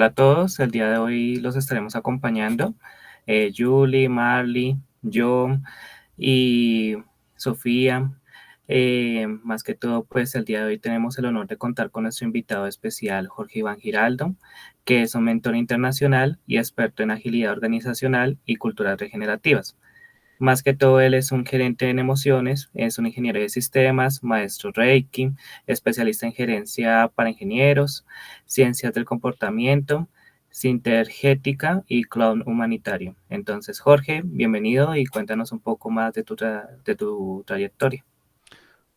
Hola a todos, el día de hoy los estaremos acompañando. Julie, Marley, yo y Sofía. Más que todo, pues el día de hoy tenemos el honor de contar con nuestro invitado especial, Jorge Iván Giraldo, que es un mentor internacional y experto en agilidad organizacional y culturas regenerativas. Más que todo, él es un gerente en emociones, es un ingeniero de sistemas, maestro Reiki, especialista en gerencia para ingenieros, ciencias del comportamiento, sintergética y cloud humanitario. Entonces, Jorge, bienvenido y cuéntanos un poco más de tu trayectoria.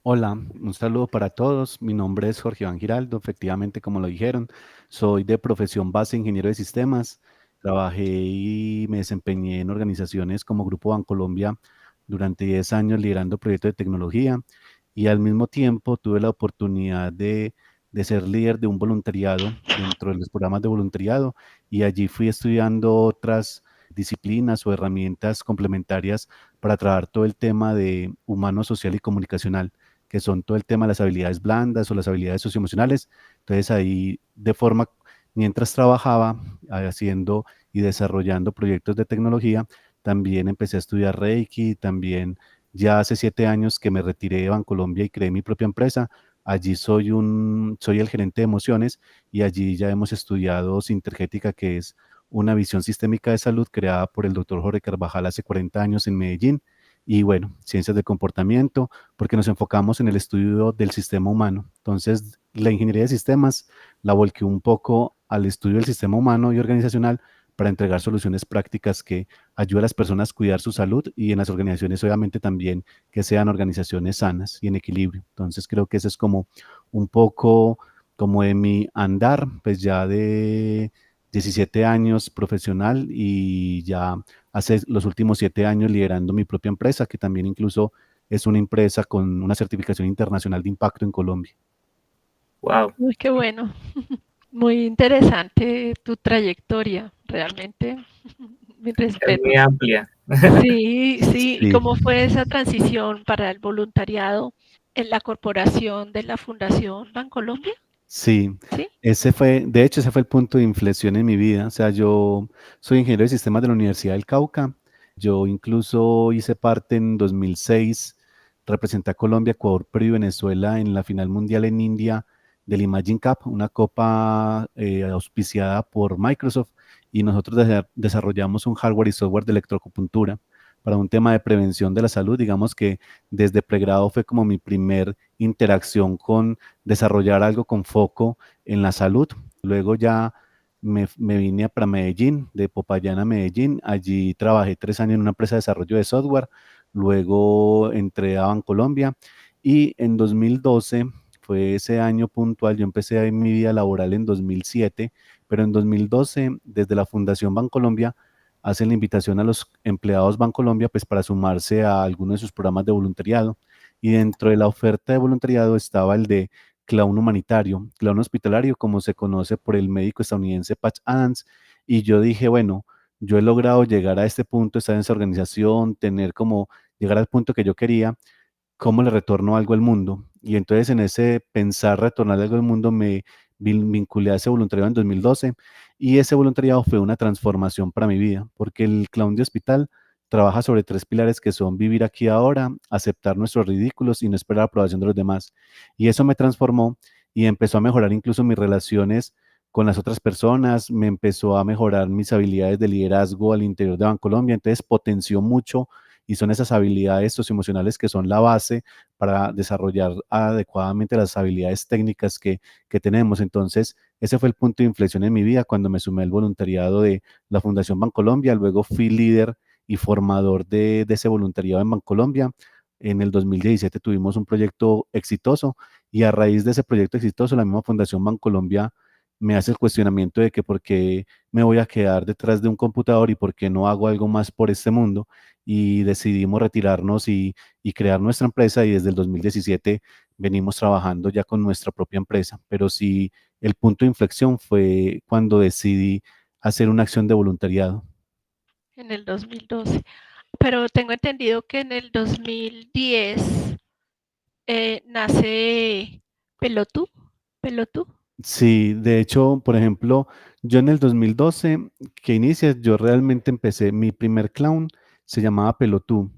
Hola, un saludo para todos. Mi nombre es Jorge Iván Giraldo. Efectivamente, como lo dijeron, soy de profesión base ingeniero de sistemas. Trabajé y me desempeñé en organizaciones como Grupo Bancolombia durante 10 años liderando proyectos de tecnología y al mismo tiempo tuve la oportunidad de ser líder de un voluntariado dentro de los programas de voluntariado y allí fui estudiando otras disciplinas o herramientas complementarias para trabajar todo el tema de humano, social y comunicacional, que son todo el tema de las habilidades blandas o las habilidades socioemocionales. Entonces ahí de forma, mientras trabajaba haciendo y desarrollando proyectos de tecnología, también empecé a estudiar Reiki, también ya hace 7 años que me retiré de Bancolombia y creé mi propia empresa. Allí soy el gerente de emociones y allí ya hemos estudiado Sintergética, que es una visión sistémica de salud creada por el doctor Jorge Carvajal hace 40 años en Medellín. Y bueno, ciencias del comportamiento, porque nos enfocamos en el estudio del sistema humano. Entonces, la ingeniería de sistemas la volqué un poco al estudio del sistema humano y organizacional para entregar soluciones prácticas que ayuden a las personas a cuidar su salud y en las organizaciones, obviamente, también que sean organizaciones sanas y en equilibrio. Entonces, creo que eso es como un poco como de mi andar, pues ya de 17 años profesional y ya hace los últimos 7 años liderando mi propia empresa, que también incluso es una empresa con una certificación internacional de impacto en Colombia. Wow, Uy, qué bueno. Muy interesante tu trayectoria, realmente. Mi es muy respeto. amplia. Sí, sí. ¿Y Sí, cómo fue esa transición para el voluntariado en la corporación de la Fundación Bancolombia? sí, Sí. de hecho, ese fue el punto de inflexión en mi vida. O sea, yo soy ingeniero de sistemas de la Universidad del Cauca. Yo incluso hice parte en 2006, representé a Colombia, Ecuador, Perú y Venezuela en la final mundial en India del Imagine Cup, una copa auspiciada por Microsoft, y nosotros desarrollamos un hardware y software de electroacupuntura para un tema de prevención de la salud. Digamos que desde pregrado fue como mi primer interacción con desarrollar algo con foco en la salud. Luego ya me vine para Medellín, de Popayán a Medellín. Allí trabajé 3 años en una empresa de desarrollo de software. Luego entré a Bancolombia y en 2012 fue ese año puntual. Yo empecé mi vida laboral en 2007, pero en 2012, desde la Fundación Bancolombia, hacen la invitación a los empleados Bancolombia pues para sumarse a alguno de sus programas de voluntariado y dentro de la oferta de voluntariado estaba el de clown humanitario, clown hospitalario, como se conoce por el médico estadounidense Patch Adams. Y yo dije, bueno, yo he logrado llegar a este punto, estar en esa organización, tener como llegar al punto que yo quería, ¿cómo le retorno algo al mundo? Y entonces en ese pensar retornar algo al mundo me vinculé a ese voluntariado en 2012 y ese voluntariado fue una transformación para mi vida, porque el clown de hospital trabaja sobre 3 pilares que son vivir aquí ahora, aceptar nuestros ridículos y no esperar la aprobación de los demás. Y eso me transformó y empezó a mejorar incluso mis relaciones con las otras personas, me empezó a mejorar mis habilidades de liderazgo al interior de Bancolombia, entonces potenció mucho y son esas habilidades socioemocionales que son la base para desarrollar adecuadamente las habilidades técnicas que tenemos. Entonces, ese fue el punto de inflexión en mi vida cuando me sumé al voluntariado de la Fundación Bancolombia. Luego fui líder y formador de ese voluntariado en Bancolombia. En el 2017 tuvimos un proyecto exitoso y a raíz de ese proyecto exitoso, la misma Fundación Bancolombia me hace el cuestionamiento de que por qué me voy a quedar detrás de un computador y por qué no hago algo más por este mundo y decidimos retirarnos y crear nuestra empresa y desde el 2017 venimos trabajando ya con nuestra propia empresa. Pero sí, el punto de inflexión fue cuando decidí hacer una acción de voluntariado. En el 2012. Pero tengo entendido que en el 2010 nace Pelotú. Pelotú. Sí, de hecho, por ejemplo, yo en el 2012 que inicia, yo realmente empecé, mi primer clown se llamaba Pelotú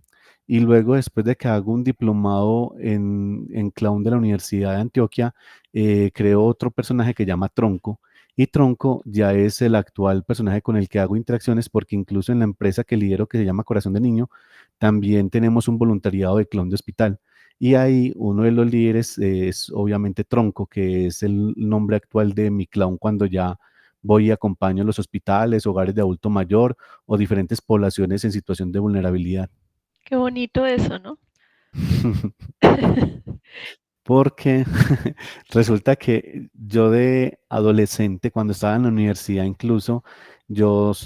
y luego después de que hago un diplomado en clown de la Universidad de Antioquia, creo otro personaje que llama Tronco y Tronco ya es el actual personaje con el que hago interacciones porque incluso en la empresa que lidero que se llama Corazón de Niño, también tenemos un voluntariado de clown de hospital. Y ahí uno de los líderes es obviamente Tronco, que es el nombre actual de mi clown cuando ya voy y acompaño a los hospitales, hogares de adulto mayor o diferentes poblaciones en situación de vulnerabilidad. Qué bonito eso, ¿no? Porque resulta que yo de adolescente, cuando estaba en la universidad incluso,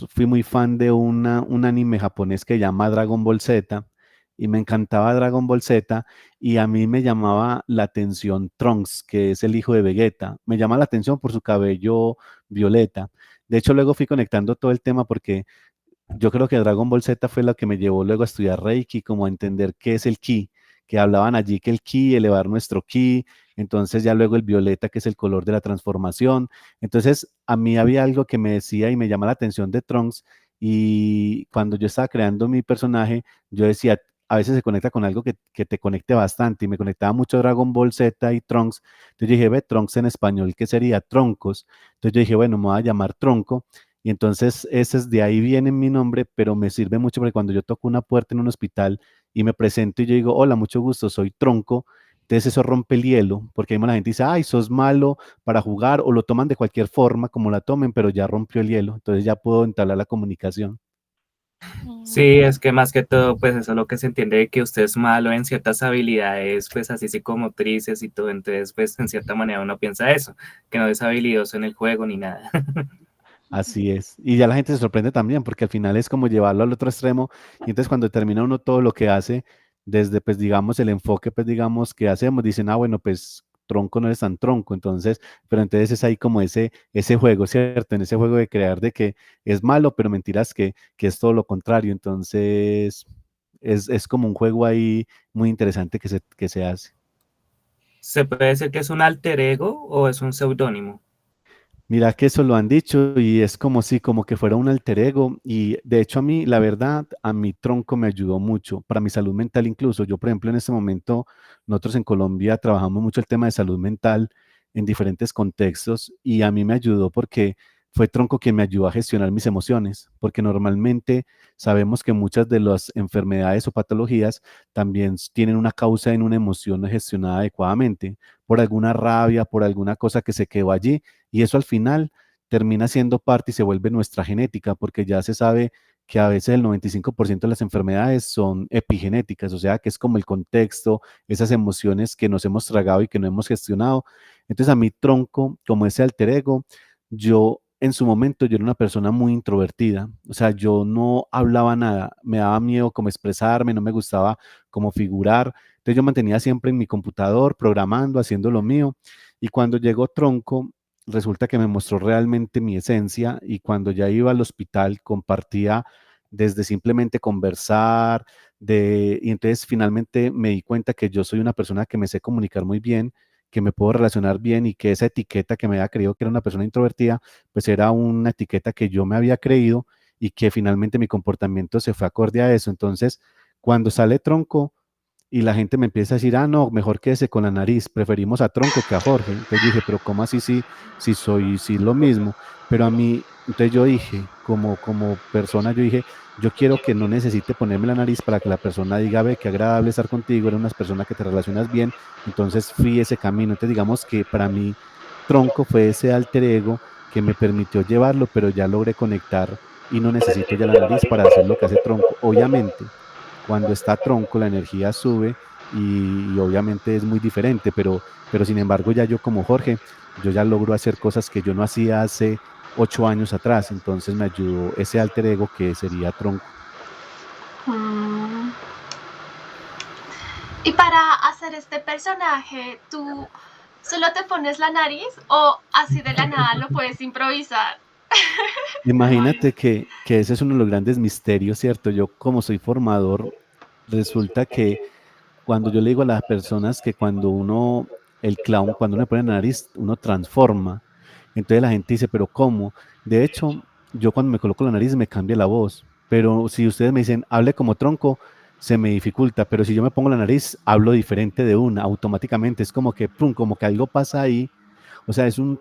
fui muy fan de un anime japonés que se llama Dragon Ball Z y me encantaba Dragon Ball Z y a mí me llamaba la atención Trunks, que es el hijo de Vegeta. Me llama la atención por su cabello violeta. De hecho, luego fui conectando todo el tema porque yo creo que Dragon Ball Z fue lo que me llevó luego a estudiar Reiki, como a entender qué es el ki, que hablaban allí que el ki, elevar nuestro ki, entonces ya luego el violeta, que es el color de la transformación. Entonces, a mí había algo que me decía y me llama la atención de Trunks, y cuando yo estaba creando mi personaje, yo decía, a veces se conecta con algo que te conecte bastante, y me conectaba mucho Dragon Ball Z y Trunks. Entonces yo dije, ve, Trunks en español, ¿qué sería? Troncos. Entonces yo dije, bueno, me voy a llamar Tronco. Y entonces ese es de ahí viene mi nombre, pero me sirve mucho porque cuando yo toco una puerta en un hospital y me presento y yo digo, hola, mucho gusto, soy Tronco, entonces eso rompe el hielo, porque ahí la gente dice, ay, sos malo para jugar, o lo toman de cualquier forma, como la tomen, pero ya rompió el hielo, entonces ya puedo entablar la comunicación. Sí, Mm, es que más que todo, pues eso es lo que se entiende de que usted es malo en ciertas habilidades, pues así psicomotrices y todo, entonces pues en cierta manera uno piensa eso, que no es habilidoso en el juego ni nada. Así es. Y ya la gente se sorprende también, porque al final es como llevarlo al otro extremo. Y entonces cuando termina uno todo lo que hace, desde pues digamos el enfoque pues digamos que hacemos, dicen, ah, bueno, pues tronco no es tan tronco. Entonces, pero entonces es ahí como ese juego, ¿cierto? En ese juego de crear de que es malo, pero mentiras que es todo lo contrario. Entonces, es como un juego ahí muy interesante que se hace. ¿Se puede decir que es un alter ego o es un seudónimo? Mira que eso lo han dicho y es como si, como que fuera un alter ego. Y de hecho a mí, la verdad, a mi tronco me ayudó mucho, para mi salud mental incluso. Yo, por ejemplo, en este momento, nosotros en Colombia trabajamos mucho el tema de salud mental en diferentes contextos y a mí me ayudó porque fue tronco quien me ayudó a gestionar mis emociones, porque normalmente sabemos que muchas de las enfermedades o patologías también tienen una causa en una emoción no gestionada adecuadamente, por alguna rabia, por alguna cosa que se quedó allí y eso al final termina siendo parte y se vuelve nuestra genética, porque ya se sabe que a veces el 95% de las enfermedades son epigenéticas, o sea, que es como el contexto, esas emociones que nos hemos tragado y que no hemos gestionado. Entonces a mi tronco, como ese alter ego, yo en su momento yo era una persona muy introvertida, o sea, yo no hablaba nada, me daba miedo como expresarme, no me gustaba como figurar, entonces yo mantenía siempre en mi computador, programando, haciendo lo mío, y cuando llegó Tronco, resulta que me mostró realmente mi esencia y cuando ya iba al hospital compartía desde simplemente conversar, y entonces finalmente me di cuenta que yo soy una persona que me sé comunicar muy bien, que me puedo relacionar bien y que esa etiqueta que me había creído que era una persona introvertida, pues era una etiqueta que yo me había creído y que finalmente mi comportamiento se fue acorde a eso. Entonces, cuando sale Tronco, y la gente me empieza a decir, ah, no, mejor quédese con la nariz, preferimos a Tronco que a Jorge. Entonces yo dije, pero ¿cómo así si soy si lo mismo? Pero a mí, entonces yo dije, como persona, yo dije, yo quiero que no necesite ponerme la nariz para que la persona diga, ve, qué agradable estar contigo, eres una persona que te relacionas bien. Entonces fui ese camino. Entonces digamos que para mí Tronco fue ese alter ego que me permitió llevarlo, pero ya logré conectar y no necesito ya la nariz para hacer lo que hace Tronco. Obviamente cuando está Tronco, la energía sube y obviamente es muy diferente, pero sin embargo ya yo como Jorge, yo ya logro hacer cosas que yo no hacía hace 8 años atrás, entonces me ayudó ese alter ego que sería Tronco. Mm. Y para hacer este personaje, ¿tú solo te pones la nariz o así de la nada lo puedes improvisar? Imagínate que ese es uno de los grandes misterios, ¿cierto? Yo como soy formador, resulta que cuando yo le digo a las personas que cuando uno el clown, cuando uno le pone la nariz, uno transforma. Entonces la gente dice, pero ¿cómo? De hecho, yo cuando me coloco la nariz me cambia la voz, pero si ustedes me dicen, hable como tronco, se me dificulta, pero si yo me pongo la nariz, hablo diferente de una, automáticamente, es como que, pum, como que algo pasa ahí, o sea, es un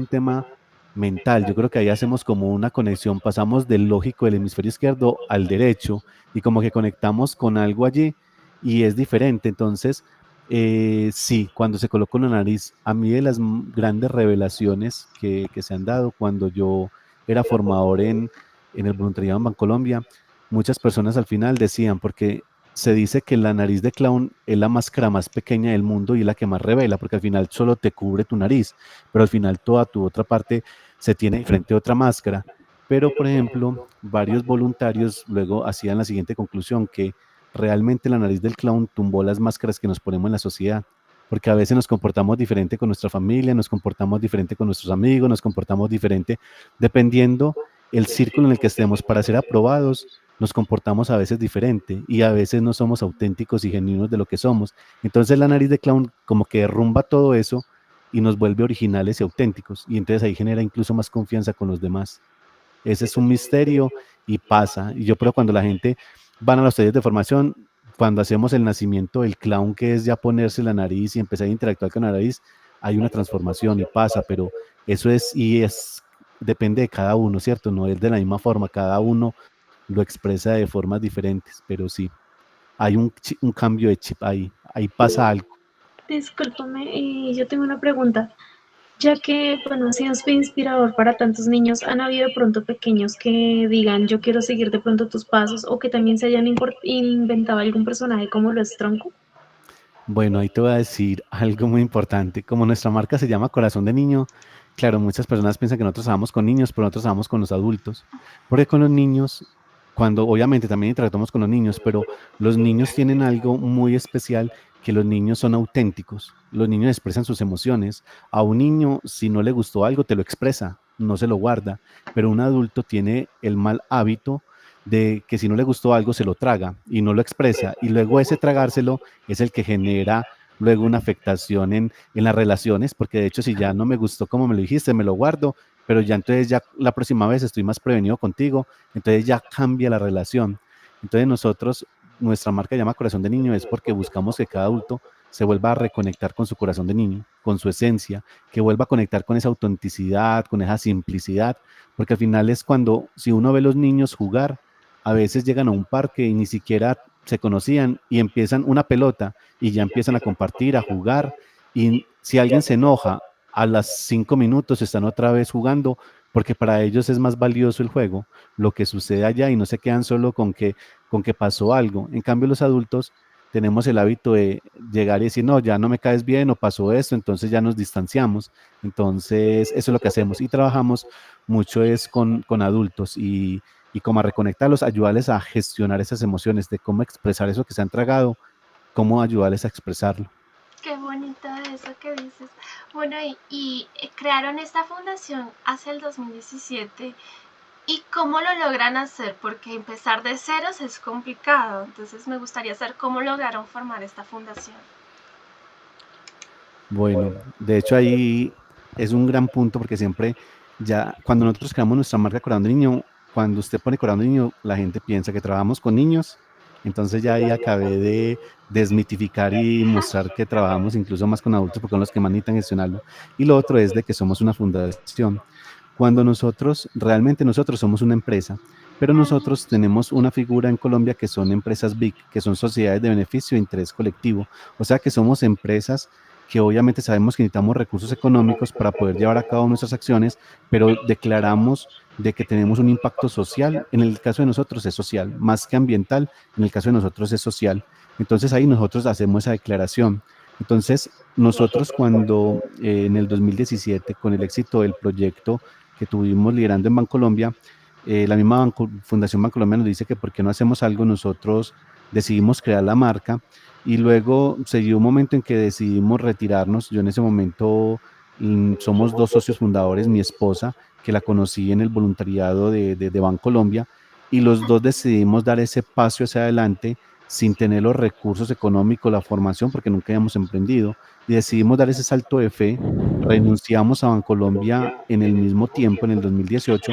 tema mental, yo creo que ahí hacemos como una conexión, pasamos del lógico del hemisferio izquierdo al derecho, y como que conectamos con algo allí, y es diferente, entonces, sí, cuando se coloca una nariz, a mí de las grandes revelaciones que se han dado cuando yo era formador en el voluntariado en Bancolombia, muchas personas al final decían, porque se dice que la nariz de clown es la máscara más pequeña del mundo y la que más revela, porque al final solo te cubre tu nariz, pero al final toda tu otra parte se tiene frente a otra máscara. Pero, por ejemplo, varios voluntarios luego hacían la siguiente conclusión, que realmente la nariz del clown tumbó las máscaras que nos ponemos en la sociedad, porque a veces nos comportamos diferente con nuestra familia, nos comportamos diferente con nuestros amigos, nos comportamos diferente dependiendo el círculo en el que estemos para ser aprobados, nos comportamos a veces diferente y a veces no somos auténticos y genuinos de lo que somos. Entonces la nariz de clown como que derrumba todo eso y nos vuelve originales y auténticos y entonces ahí genera incluso más confianza con los demás. Ese es un misterio y pasa. Y yo creo cuando la gente van a los talleres de formación, cuando hacemos el nacimiento del clown, que es ya ponerse la nariz y empezar a interactuar con la nariz, hay una transformación y pasa, pero eso depende de cada uno, ¿cierto? No es de la misma forma, cada uno lo expresa de formas diferentes, pero sí, hay un cambio de chip ahí pasa algo. Discúlpame, yo tengo una pregunta. Ya que, bueno, ha sido inspirador para tantos niños, ¿han habido de pronto pequeños que digan, yo quiero seguir de pronto tus pasos, o que también se hayan inventado algún personaje como lo es Tronco? Bueno, ahí te voy a decir algo muy importante. Como nuestra marca se llama Corazón de Niño, claro, muchas personas piensan que nosotros trabajamos con niños, pero nosotros trabajamos con los adultos. Porque con los niños, cuando obviamente también tratamos con los niños, pero los niños tienen algo muy especial, que los niños son auténticos. Los niños expresan sus emociones. A un niño, si no le gustó algo, te lo expresa, no se lo guarda. Pero un adulto tiene el mal hábito de que si no le gustó algo, se lo traga y no lo expresa. Y luego ese tragárselo es el que genera luego una afectación en las relaciones, porque de hecho si ya no me gustó como me lo dijiste, me lo guardo, pero ya entonces ya la próxima vez estoy más prevenido contigo, entonces ya cambia la relación. Entonces nosotros, nuestra marca se llama Corazón de Niño, es porque buscamos que cada adulto se vuelva a reconectar con su corazón de niño, con su esencia, que vuelva a conectar con esa autenticidad, con esa simplicidad, porque al final es cuando, si uno ve a los niños jugar, a veces llegan a un parque y ni siquiera se conocían y empiezan una pelota y ya empiezan a compartir, a jugar, y si alguien se enoja, a las 5 minutos están otra vez jugando, porque para ellos es más valioso el juego, lo que sucede allá, y no se quedan solo con que pasó algo. En cambio, los adultos tenemos el hábito de llegar y decir, no, ya no me caes bien o pasó esto, entonces ya nos distanciamos. Entonces, eso es lo que hacemos y trabajamos mucho es con adultos y como a reconectarlos, ayudarles a gestionar esas emociones, de cómo expresar eso que se han tragado, cómo ayudarles a expresarlo. Qué bonito eso que dices. Bueno, y crearon esta fundación hace el 2017. ¿Y cómo lo logran hacer? Porque empezar de ceros es complicado. Entonces me gustaría saber cómo lograron formar esta fundación. Bueno, de hecho ahí es un gran punto porque siempre ya cuando nosotros creamos nuestra marca Corazón de Niño, cuando usted pone Corazón de Niño, la gente piensa que trabajamos con niños. Entonces ya ahí acabé de desmitificar y mostrar que trabajamos incluso más con adultos porque son los que más necesitan gestionarlo. Y lo otro es de que somos una fundación. Cuando realmente nosotros somos una empresa, pero nosotros tenemos una figura en Colombia que son empresas BIC, que son sociedades de beneficio e interés colectivo. O sea que somos empresas que obviamente sabemos que necesitamos recursos económicos para poder llevar a cabo nuestras acciones, pero declaramos de que tenemos un impacto social. En el caso de nosotros es social, más que ambiental, en el caso de nosotros es social. Entonces ahí nosotros hacemos esa declaración. Entonces nosotros cuando en el 2017, con el éxito del proyecto que tuvimos liderando en Bancolombia, la misma Fundación Bancolombia nos dice que por qué no hacemos algo, nosotros decidimos crear la marca y luego se dio un momento en que decidimos retirarnos. Yo en ese momento somos dos socios fundadores, mi esposa, que la conocí en el voluntariado de Bancolombia, y los dos decidimos dar ese paso hacia adelante sin tener los recursos económicos, la formación, porque nunca habíamos emprendido. y decidimos dar ese salto de fe, renunciamos a Bancolombia en el mismo tiempo, en el 2018,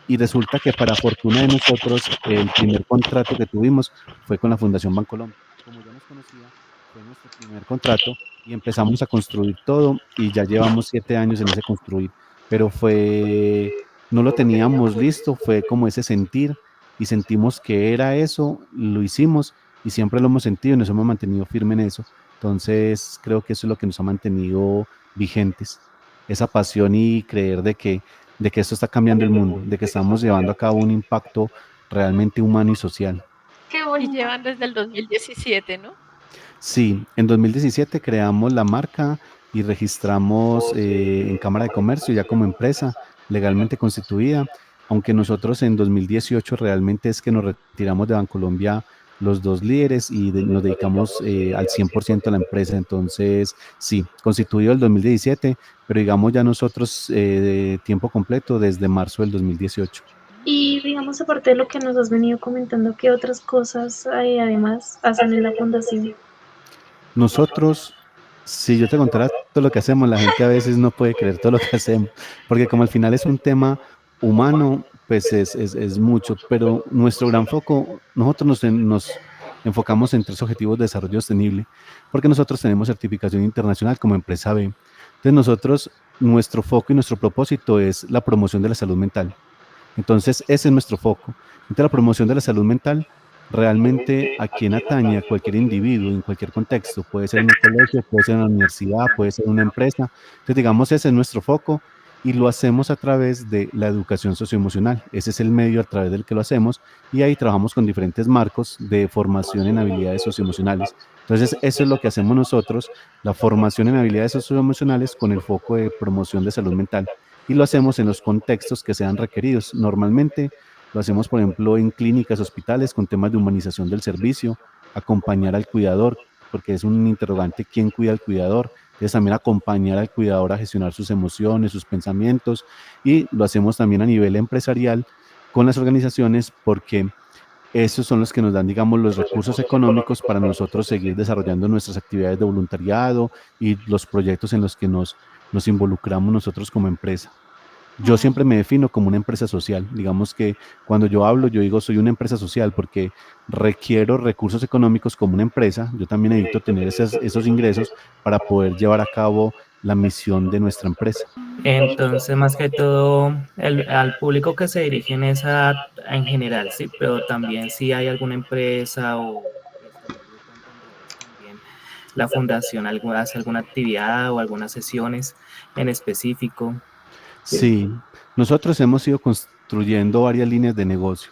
y resulta que para fortuna de nosotros, el primer contrato que tuvimos fue con la Fundación Bancolombia. Como ya nos conocía, fue nuestro primer contrato y empezamos a construir todo y ya llevamos 7 años en ese construir, pero no lo teníamos listo, fue como ese sentir y sentimos que era eso, lo hicimos y siempre lo hemos sentido y nos hemos mantenido firme en eso. Entonces creo que eso es lo que nos ha mantenido vigentes, esa pasión y creer de que esto está cambiando el mundo, de que estamos llevando a cabo un impacto realmente humano y social. Qué Y bonito. llevan desde el 2017, ¿no? Sí, en 2017 creamos la marca y registramos en Cámara de Comercio ya como empresa legalmente constituida, aunque nosotros en 2018 realmente es que nos retiramos de Bancolombia los dos líderes y nos dedicamos al 100% a la empresa. Entonces, sí, constituido el 2017, pero digamos ya nosotros de tiempo completo desde marzo del 2018. Y digamos, aparte de lo que nos has venido comentando, ¿qué otras cosas además hacen en la fundación? Nosotros, si yo te contara todo lo que hacemos, la gente a veces no puede creer todo lo que hacemos, porque como al final es un tema humano, pues es mucho, pero nuestro gran foco, nosotros nos enfocamos en 3 objetivos de desarrollo sostenible, porque nosotros tenemos certificación internacional como empresa B. Entonces nosotros, nuestro foco y nuestro propósito es la promoción de la salud mental. Entonces, ese es nuestro foco. Entonces, la promoción de la salud mental realmente a quien atañe a cualquier individuo en cualquier contexto, puede ser en un colegio, puede ser en una universidad, puede ser en una empresa. Entonces, digamos, ese es nuestro foco y lo hacemos a través de la educación socioemocional. Ese es el medio a través del que lo hacemos y ahí trabajamos con diferentes marcos de formación en habilidades socioemocionales. Entonces, eso es lo que hacemos nosotros, la formación en habilidades socioemocionales con el foco de promoción de salud mental y lo hacemos en los contextos que sean requeridos. Normalmente lo hacemos, por ejemplo, en clínicas, hospitales, con temas de humanización del servicio, acompañar al cuidador, porque es un interrogante quién cuida al cuidador. Entonces también acompañar al cuidador a gestionar sus emociones, sus pensamientos, y lo hacemos también a nivel empresarial con las organizaciones porque esos son los que nos dan, digamos, los recursos económicos para nosotros seguir desarrollando nuestras actividades de voluntariado y los proyectos en los que nos involucramos nosotros como empresa. Yo siempre me defino como una empresa social. Digamos que cuando yo hablo, yo digo soy una empresa social porque requiero recursos económicos como una empresa. Yo también necesito tener esos ingresos para poder llevar a cabo la misión de nuestra empresa. Entonces, más que todo, al público que se dirige en esa, en general, sí, pero también si hay alguna empresa o grupo de emprendedores también, la fundación hace alguna actividad o algunas sesiones en específico. Sí, nosotros hemos ido construyendo varias líneas de negocio.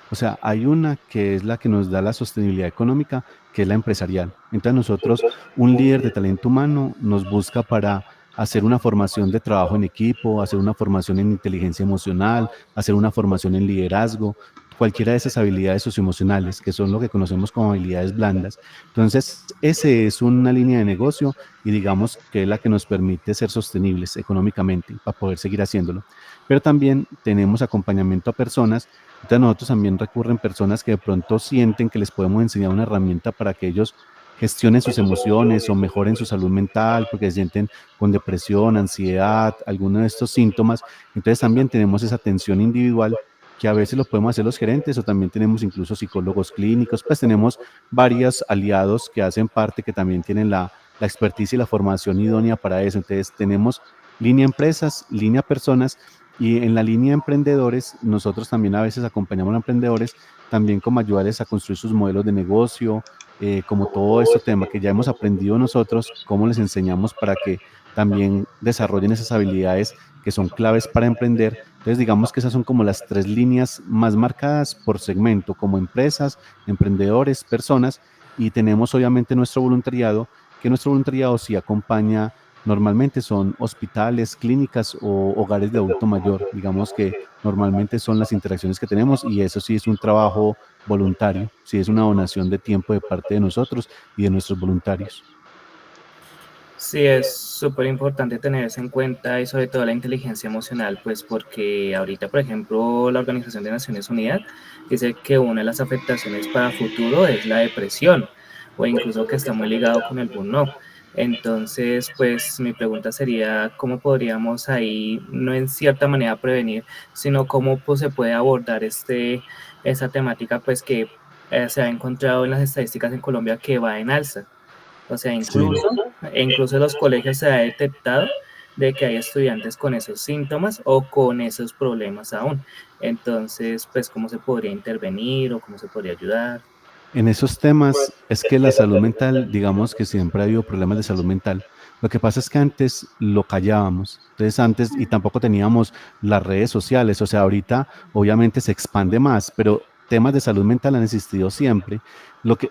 O sea, hay una que es la que nos da la sostenibilidad económica, que es la empresarial. Entonces nosotros, un líder de talento humano nos busca para hacer una formación de trabajo en equipo, hacer una formación en inteligencia emocional, hacer una formación en liderazgo, cualquiera de esas habilidades socioemocionales, que son lo que conocemos como habilidades blandas. Entonces, ese es una línea de negocio y digamos que es la que nos permite ser sostenibles económicamente para poder seguir haciéndolo. Pero también tenemos acompañamiento a personas. Entonces nosotros también recurren personas que de pronto sienten que les podemos enseñar una herramienta para que ellos gestionen sus emociones o mejoren su salud mental porque se sienten con depresión, ansiedad, alguno de estos síntomas. Entonces también tenemos esa atención individual que a veces lo podemos hacer los gerentes o también tenemos incluso psicólogos clínicos, pues tenemos varios aliados que hacen parte, que también tienen la expertise y la formación idónea para eso. Entonces tenemos línea empresas, línea personas y en la línea emprendedores nosotros también a veces acompañamos a emprendedores también como ayudarles a construir sus modelos de negocio, como todo este tema que ya hemos aprendido nosotros, cómo les enseñamos para que también desarrollen esas habilidades que son claves para emprender. Entonces digamos que esas son como las 3 líneas más marcadas por segmento, como empresas, emprendedores, personas, y tenemos obviamente nuestro voluntariado, que nuestro voluntariado sí acompaña, normalmente son hospitales, clínicas o hogares de adulto mayor, digamos que normalmente son las interacciones que tenemos y eso sí es un trabajo voluntario, sí es una donación de tiempo de parte de nosotros y de nuestros voluntarios. Sí, es súper importante tener eso en cuenta y sobre todo la inteligencia emocional, pues porque ahorita, por ejemplo, la Organización de Naciones Unidas dice que una de las afectaciones para futuro es la depresión o incluso que está muy ligado con el burnout. Entonces, pues mi pregunta sería, ¿cómo podríamos ahí, no en cierta manera prevenir, sino cómo pues, se puede abordar esa temática pues que se ha encontrado en las estadísticas en Colombia que va en alza? O sea, Sí. incluso en los colegios se ha detectado de que hay estudiantes con esos síntomas o con esos problemas aún. Entonces, pues, ¿cómo se podría intervenir o cómo se podría ayudar? En esos temas es que la salud mental, digamos que siempre ha habido problemas de salud mental. Lo que pasa es que antes lo callábamos. Entonces antes y tampoco teníamos las redes sociales. O sea, ahorita obviamente se expande más, pero temas de salud mental han existido siempre.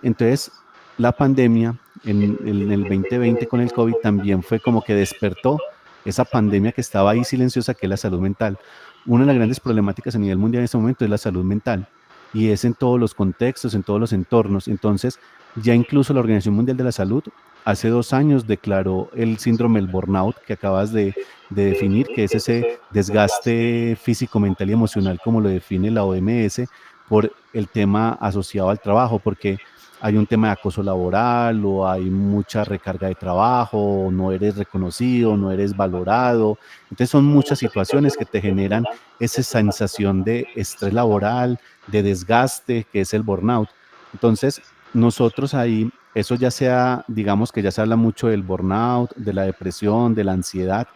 Entonces la pandemia en el 2020 con el COVID también fue como que despertó esa pandemia que estaba ahí silenciosa, que es la salud mental. Una de las grandes problemáticas a nivel mundial en este momento es la salud mental y es en todos los contextos, en todos los entornos. Entonces, ya incluso la Organización Mundial de la Salud hace 2 años declaró el síndrome del burnout que acabas de definir, que es ese desgaste físico, mental y emocional, como lo define la OMS, por el tema asociado al trabajo, porque hay un tema de acoso laboral o hay mucha recarga de trabajo, o no eres reconocido, no eres valorado. Entonces son muchas situaciones que te generan esa sensación de estrés laboral, de desgaste, que es el burnout. Entonces, nosotros ahí, eso ya sea, digamos que ya se habla mucho del burnout, de la depresión, de la ansiedad.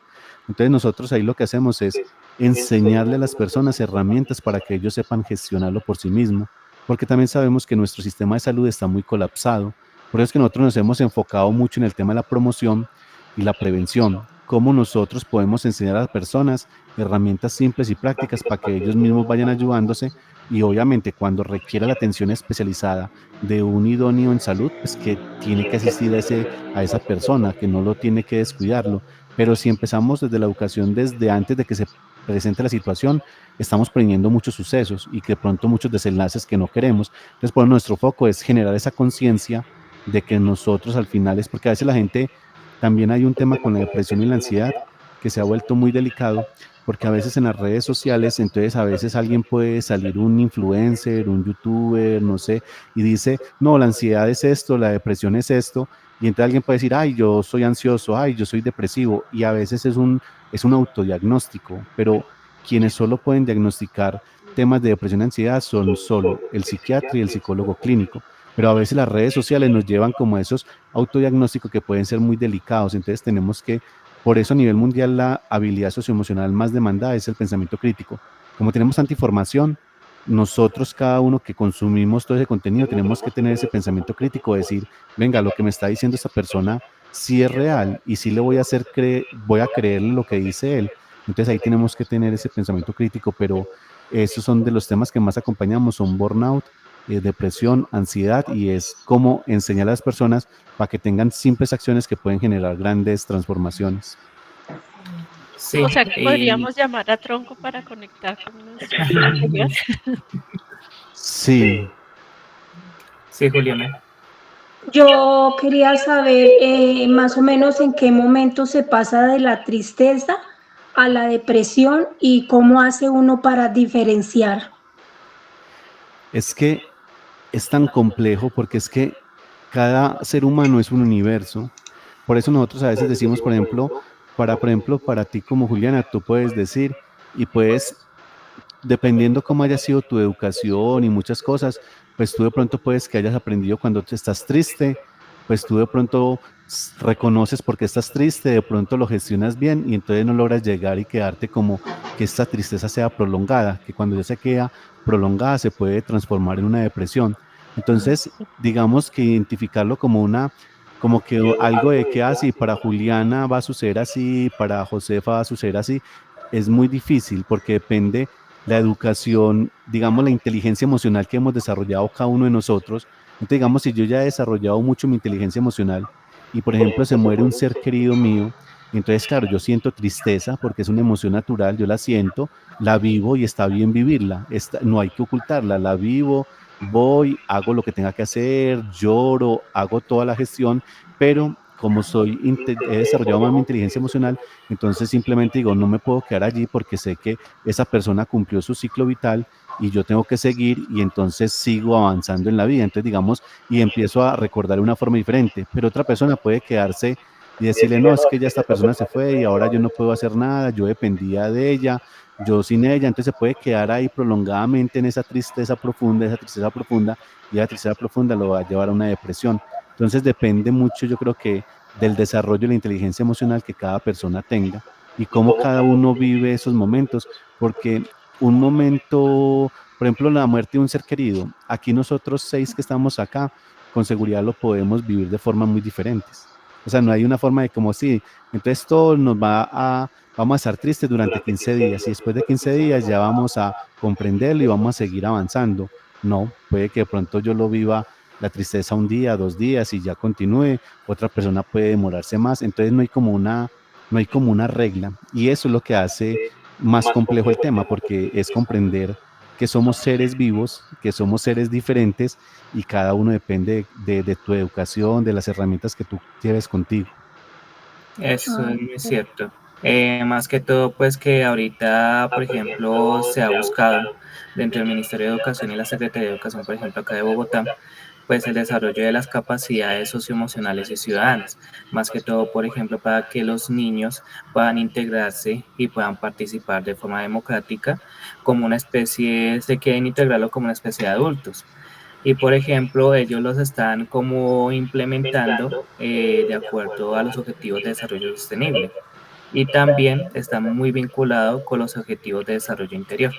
Entonces, nosotros ahí lo que hacemos es enseñarle a las personas herramientas para que ellos sepan gestionarlo por sí mismos, porque también sabemos que nuestro sistema de salud está muy colapsado. Por eso es que nosotros nos hemos enfocado mucho en el tema de la promoción y la prevención, cómo nosotros podemos enseñar a las personas herramientas simples y prácticas para que ellos mismos vayan ayudándose y obviamente cuando requiera la atención especializada de un idóneo en salud, pues que tiene que asistir a esa persona, que no lo tiene que descuidarlo. Pero si empezamos desde la educación, desde antes de que se presente la situación, estamos previniendo muchos sucesos y que pronto muchos desenlaces que no queremos. Entonces, por nuestro foco es generar esa conciencia de que nosotros al final es porque a veces la gente, también hay un tema con la depresión y la ansiedad que se ha vuelto muy delicado porque a veces en las redes sociales, entonces a veces alguien puede salir un influencer, un youtuber, no sé, y dice, no, la ansiedad es esto, la depresión es esto, y entonces alguien puede decir, ay, yo soy ansioso, ay, yo soy depresivo, y a veces es un autodiagnóstico, pero quienes solo pueden diagnosticar temas de depresión y ansiedad son solo el psiquiatra y el psicólogo clínico, pero a veces las redes sociales nos llevan como a esos autodiagnósticos que pueden ser muy delicados, entonces tenemos que por eso a nivel mundial la habilidad socioemocional más demandada es el pensamiento crítico. Como tenemos tanta información, nosotros cada uno que consumimos todo ese contenido tenemos que tener ese pensamiento crítico, decir, venga, lo que me está diciendo esta persona sí es real y sí le voy a hacer voy a creerle lo que dice él. Entonces ahí tenemos que tener ese pensamiento crítico, pero esos son de los temas que más acompañamos, son burnout, depresión, ansiedad y es cómo enseñar a las personas para que tengan simples acciones que pueden generar grandes transformaciones. Sí, O sea que y podríamos llamar a Tronco para conectar con nuestros colegas. Sí, sí, Juliana. Yo quería saber más o menos en qué momento se pasa de la tristeza a la depresión y cómo hace uno para diferenciar. es que es tan complejo porque es que cada ser humano es un universo. Por eso nosotros a veces decimos, por ejemplo, para ti como Juliana, tú puedes decir y puedes, dependiendo cómo haya sido tu educación y muchas cosas, pues tú de pronto puedes que hayas aprendido cuando te estás triste, pues tú de pronto reconoces por qué estás triste, de pronto lo gestionas bien y entonces no logras llegar y quedarte como que esta tristeza sea prolongada, que cuando ya se queda prolongada se puede transformar en una depresión. Entonces, digamos que identificarlo como que algo de que así para Juliana va a suceder así, para Josefa va a suceder así, es muy difícil porque depende la educación, digamos, la inteligencia emocional que hemos desarrollado cada uno de nosotros. Entonces, digamos, si yo ya he desarrollado mucho mi inteligencia emocional y, por ejemplo, se muere un ser querido mío, entonces, claro, yo siento tristeza porque es una emoción natural, yo la siento, la vivo y está bien vivirla, no hay que ocultarla, la vivo, voy, hago lo que tenga que hacer, lloro, hago toda la gestión, pero como he desarrollado más mi inteligencia emocional, entonces simplemente digo, no me puedo quedar allí porque sé que esa persona cumplió su ciclo vital y yo tengo que seguir y entonces sigo avanzando en la vida. Entonces, digamos, y empiezo a recordar de una forma diferente, pero otra persona puede quedarse y decirle, no, es que ya esta persona se fue y ahora yo no puedo hacer nada, yo dependía de ella, yo sin ella, entonces se puede quedar ahí prolongadamente en esa tristeza profunda, y esa tristeza profunda lo va a llevar a una depresión. Entonces depende mucho, yo creo que del desarrollo de la inteligencia emocional que cada persona tenga y cómo cada uno vive esos momentos, porque un momento, por ejemplo, la muerte de un ser querido, aquí nosotros 6 que estamos acá, con seguridad lo podemos vivir de formas muy diferentes. O sea, no hay una forma de como si, entonces todo vamos a estar tristes durante 15 días y después de 15 días ya vamos a comprenderlo y vamos a seguir avanzando. No, puede que de pronto yo lo viva la tristeza un día, 2 días y ya continúe, otra persona puede demorarse más, entonces no hay como una regla y eso es lo que hace más complejo el tema porque es comprender que somos seres vivos, que somos seres diferentes y cada uno depende de tu educación, de las herramientas que tú lleves contigo. Eso es muy cierto. Más que todo, pues que ahorita, por ejemplo, se ha buscado dentro del Ministerio de Educación y la Secretaría de Educación, por ejemplo, acá de Bogotá, pues el desarrollo de las capacidades socioemocionales y ciudadanas, más que todo, por ejemplo, para que los niños puedan integrarse y puedan participar de forma democrática como una especie, se quieren integrarlo como una especie de adultos. Y por ejemplo, ellos los están como implementando de acuerdo a los objetivos de desarrollo sostenible. Y también está muy vinculado con los objetivos de desarrollo interior.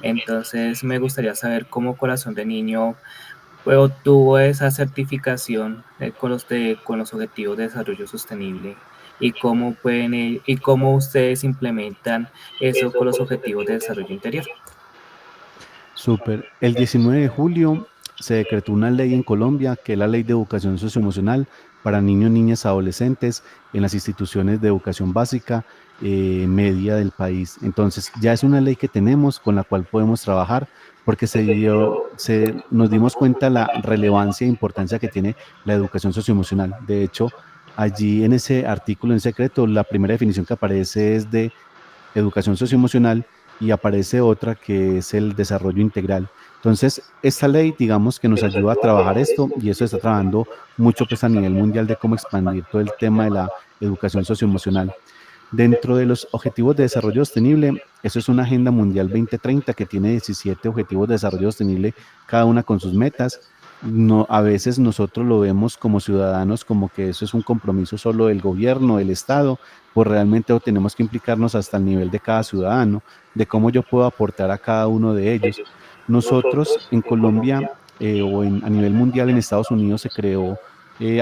Entonces, me gustaría saber cómo Corazón de Niño obtuvo esa certificación con los objetivos de desarrollo sostenible y cómo y cómo ustedes implementan eso con los objetivos de desarrollo interior. Súper. El 19 de julio se decretó una ley en Colombia, que es la Ley de Educación Socioemocional para niños, niñas, adolescentes en las instituciones de educación básica media del país. Entonces, ya es una ley que tenemos con la cual podemos trabajar porque nos dimos cuenta la relevancia e importancia que tiene la educación socioemocional. De hecho, allí en ese artículo en secreto, la primera definición que aparece es de educación socioemocional y aparece otra que es el desarrollo integral. Entonces, esta ley, digamos que nos ayuda a trabajar esto y eso está trabajando mucho pues a nivel mundial de cómo expandir todo el tema de la educación socioemocional. Dentro de los objetivos de desarrollo sostenible, eso es una agenda mundial 2030 que tiene 17 objetivos de desarrollo sostenible, cada una con sus metas. No, a veces nosotros lo vemos como ciudadanos como que eso es un compromiso solo del gobierno, del Estado, pues realmente tenemos que implicarnos hasta el nivel de cada ciudadano, de cómo yo puedo aportar a cada uno de ellos. Nosotros en Colombia a nivel mundial en Estados Unidos se creó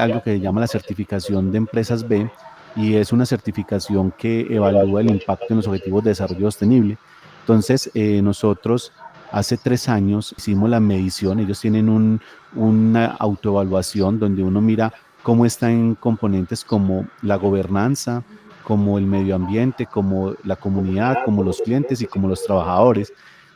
algo que se llama la certificación de empresas B y es una certificación que evalúa el impacto en los objetivos de desarrollo sostenible. Entonces, nosotros hace 3 años hicimos la medición, ellos tienen una autoevaluación donde uno mira cómo está en componentes como la gobernanza, como el medio ambiente, como la comunidad, como los clientes y como los trabajadores.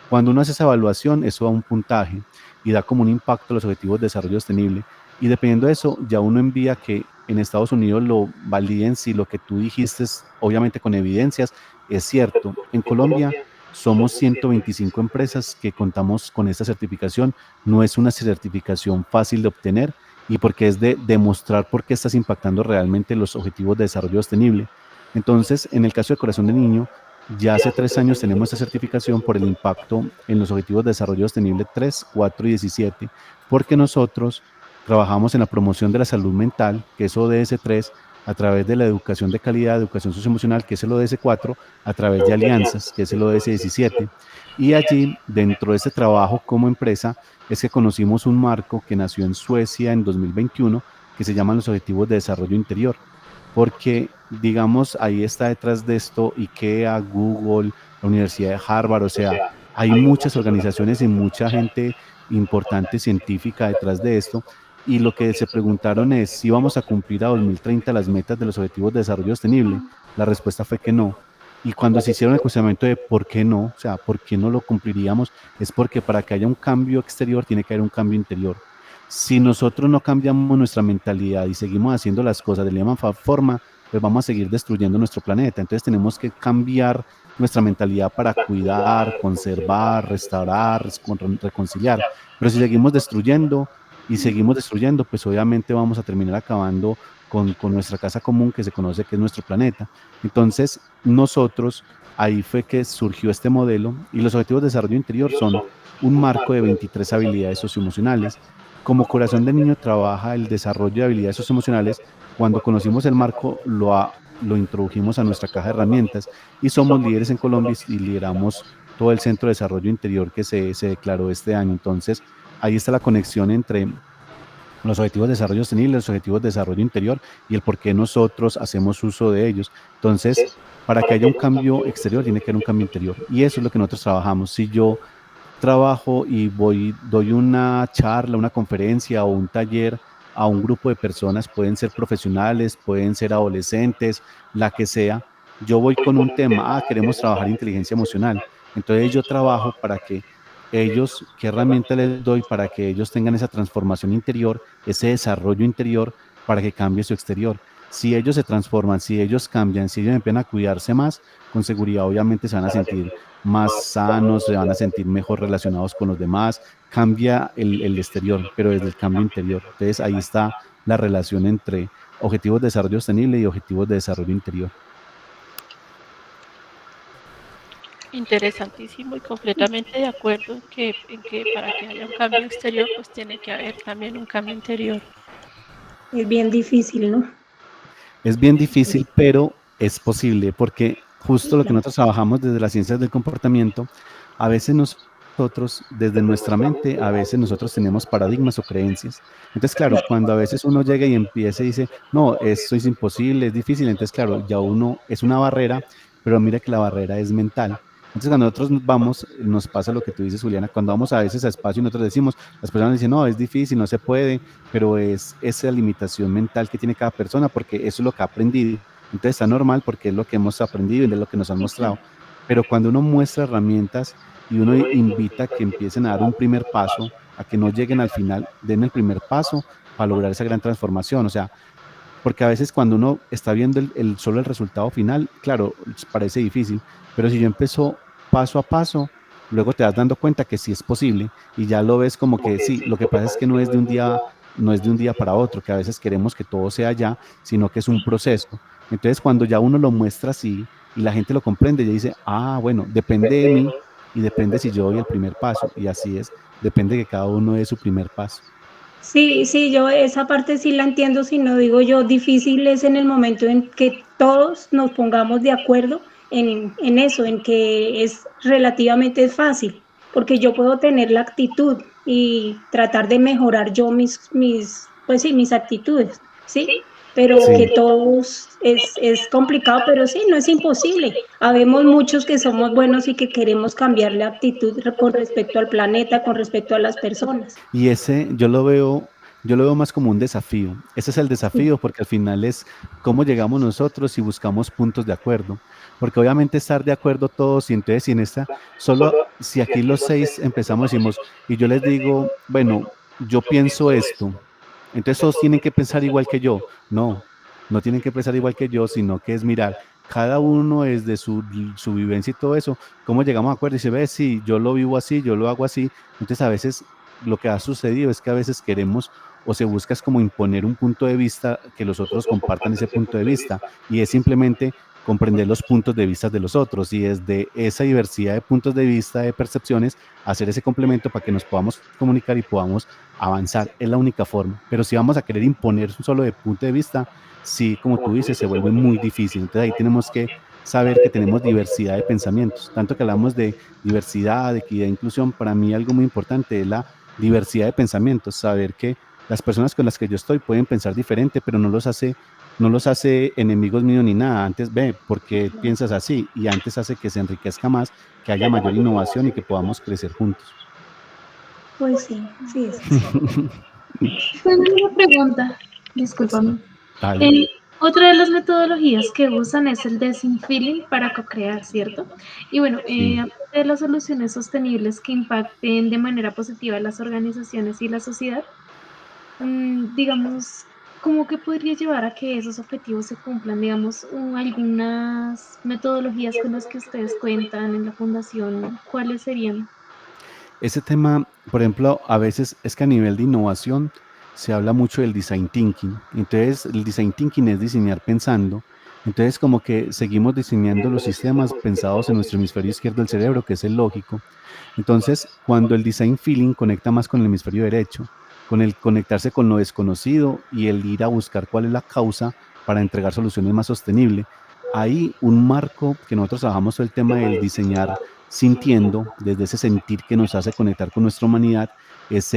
Cuando uno hace esa evaluación, eso da un puntaje y da como un impacto a los objetivos de desarrollo sostenible. Y dependiendo de eso, ya uno envía que en Estados Unidos lo validen si lo que tú dijiste, obviamente con evidencias, es cierto. En Colombia somos 125 empresas que contamos con esta certificación. No es una certificación fácil de obtener y porque es de demostrar por qué estás impactando realmente los objetivos de desarrollo sostenible. Entonces, en el caso de Corazón de Niño, ya hace 3 años tenemos esta certificación por el impacto en los objetivos de desarrollo sostenible 3, 4 y 17, porque nosotros trabajamos en la promoción de la salud mental, que es ODS 3, a través de la educación de calidad, educación socioemocional, que es el ODS 4, a través de alianzas, que es el ODS 17. Y allí, dentro de este trabajo como empresa, es que conocimos un marco que nació en Suecia en 2021, que se llaman los Objetivos de Desarrollo Interior, porque, digamos, ahí está detrás de esto IKEA, Google, la Universidad de Harvard, o sea, hay muchas organizaciones y mucha gente importante científica detrás de esto, y lo que se preguntaron es si vamos a cumplir a 2030 las metas de los Objetivos de Desarrollo Sostenible. La respuesta fue que no. Y cuando se hicieron el cuestionamiento de por qué no, o sea, por qué no lo cumpliríamos, es porque para que haya un cambio exterior tiene que haber un cambio interior. Si nosotros no cambiamos nuestra mentalidad y seguimos haciendo las cosas de la misma forma, pues vamos a seguir destruyendo nuestro planeta. Entonces tenemos que cambiar nuestra mentalidad para cuidar, conservar, restaurar, reconciliar. Pero si seguimos destruyendo, pues obviamente vamos a terminar acabando con nuestra casa común que se conoce que es nuestro planeta. Entonces, nosotros, ahí fue que surgió este modelo y los objetivos de desarrollo interior son un marco de 23 habilidades socioemocionales. Como Corazón de Niño trabaja el desarrollo de habilidades socioemocionales, cuando conocimos el marco lo introdujimos a nuestra caja de herramientas y somos líderes en Colombia y lideramos todo el Centro de Desarrollo Interior que se declaró este año. Entonces, ahí está la conexión entre los objetivos de desarrollo sostenible, los objetivos de desarrollo interior y el por qué nosotros hacemos uso de ellos. Entonces, para que haya un cambio exterior, tiene que haber un cambio interior. Y eso es lo que nosotros trabajamos. Si yo trabajo y doy una charla, una conferencia o un taller a un grupo de personas, pueden ser profesionales, pueden ser adolescentes, la que sea, yo voy con un tema, queremos trabajar inteligencia emocional. Entonces yo trabajo para que ellos, qué herramienta les doy para que ellos tengan esa transformación interior, ese desarrollo interior, para que cambie su exterior. Si ellos se transforman, si ellos cambian, si ellos empiezan a cuidarse más, con seguridad obviamente se van a sentir más sanos, se van a sentir mejor relacionados con los demás, cambia el exterior, pero desde el cambio interior. Entonces ahí está la relación entre objetivos de desarrollo sostenible y objetivos de desarrollo interior. Interesantísimo y completamente de acuerdo en que para que haya un cambio exterior, pues tiene que haber también un cambio interior. Es bien difícil, ¿no? Es bien difícil, pero es posible, porque justo lo que nosotros trabajamos desde las ciencias del comportamiento, a veces nosotros, desde nuestra mente, a veces nosotros tenemos paradigmas o creencias. Entonces, claro, cuando a veces uno llega y empieza y dice, no, esto es imposible, es difícil, entonces, claro, ya uno es una barrera, pero mira que la barrera es mental. Entonces, cuando nosotros vamos, nos pasa lo que tú dices, Juliana, cuando vamos a veces a espacio y nosotros decimos, las personas dicen, no, es difícil, no se puede, pero es esa limitación mental que tiene cada persona, porque eso es lo que ha aprendido. Entonces está normal porque es lo que hemos aprendido y es lo que nos han mostrado. Pero cuando uno muestra herramientas y uno invita a que empiecen a dar un primer paso, a que no lleguen al final, den el primer paso para lograr esa gran transformación. O sea, porque a veces cuando uno está viendo solo el resultado final, claro, parece difícil, pero si yo empiezo paso a paso, luego te das dando cuenta que sí es posible y ya lo ves como que sí, lo que pasa es que no es de un día para otro, que a veces queremos que todo sea ya, sino que es un proceso. Entonces, cuando ya uno lo muestra así y la gente lo comprende, ya dice, bueno, depende de mí y depende si yo doy el primer paso, y así es, depende de que cada uno dé su primer paso. Sí, yo esa parte sí la entiendo, si no digo yo, difícil es en el momento en que todos nos pongamos de acuerdo en eso, en que es relativamente fácil, porque yo puedo tener la actitud y tratar de mejorar yo mis actitudes, ¿sí? Pero Sí. que todos es complicado, pero sí, no es imposible. Habemos muchos que somos buenos y que queremos cambiar la actitud con respecto al planeta, con respecto a las personas. Y ese yo lo veo más como un desafío. Ese es el desafío porque al final es cómo llegamos nosotros y buscamos puntos de acuerdo. Porque obviamente estar de acuerdo todos y entonces si en esta, solo si aquí los 6 empezamos, decimos, y yo les digo, bueno, yo pienso esto, entonces todos tienen que pensar igual que yo. No, no tienen que pensar igual que yo, sino que es mirar cada uno desde su vivencia y todo eso, cómo llegamos a acuerdo y se ve, sí, yo lo vivo así, yo lo hago así. Entonces a veces lo que ha sucedido es que a veces queremos o se busca es como imponer un punto de vista que los otros compartan ese punto de vista y es simplemente comprender los puntos de vista de los otros y desde esa diversidad de puntos de vista, de percepciones, hacer ese complemento para que nos podamos comunicar y podamos avanzar. Es la única forma. Pero si vamos a querer imponer un solo de punto de vista, sí, como tú dices, se vuelve muy difícil. Entonces ahí tenemos que saber que tenemos diversidad de pensamientos. Tanto que hablamos de diversidad, de equidad e inclusión, para mí algo muy importante es la diversidad de pensamientos, saber que las personas con las que yo estoy pueden pensar diferente, pero no los hace enemigos míos ni nada. Antes ve, porque piensas así, y antes hace que se enriquezca más, que haya mayor innovación y que podamos crecer juntos. Pues sí. Tengo una pregunta, discúlpame. Dale. Otra de las metodologías que usan es el design feeling para co-crear, ¿cierto? Y bueno, aparte de las soluciones sostenibles que impacten de manera positiva a las organizaciones y la sociedad, digamos, ¿cómo que podría llevar a que esos objetivos se cumplan? Digamos, algunas metodologías con las que ustedes cuentan en la fundación, ¿cuáles serían? Ese tema, por ejemplo, a veces es que a nivel de innovación se habla mucho del design thinking. Entonces, el design thinking es diseñar pensando. Entonces, como que seguimos diseñando los sistemas pensados en nuestro hemisferio izquierdo del cerebro, que es el lógico. Entonces, cuando el design feeling conecta más con el hemisferio derecho, con el conectarse con lo desconocido y el ir a buscar cuál es la causa para entregar soluciones más sostenibles, hay un marco que nosotros trabajamos todo el tema del diseñar sintiendo, desde ese sentir que nos hace conectar con nuestra humanidad, es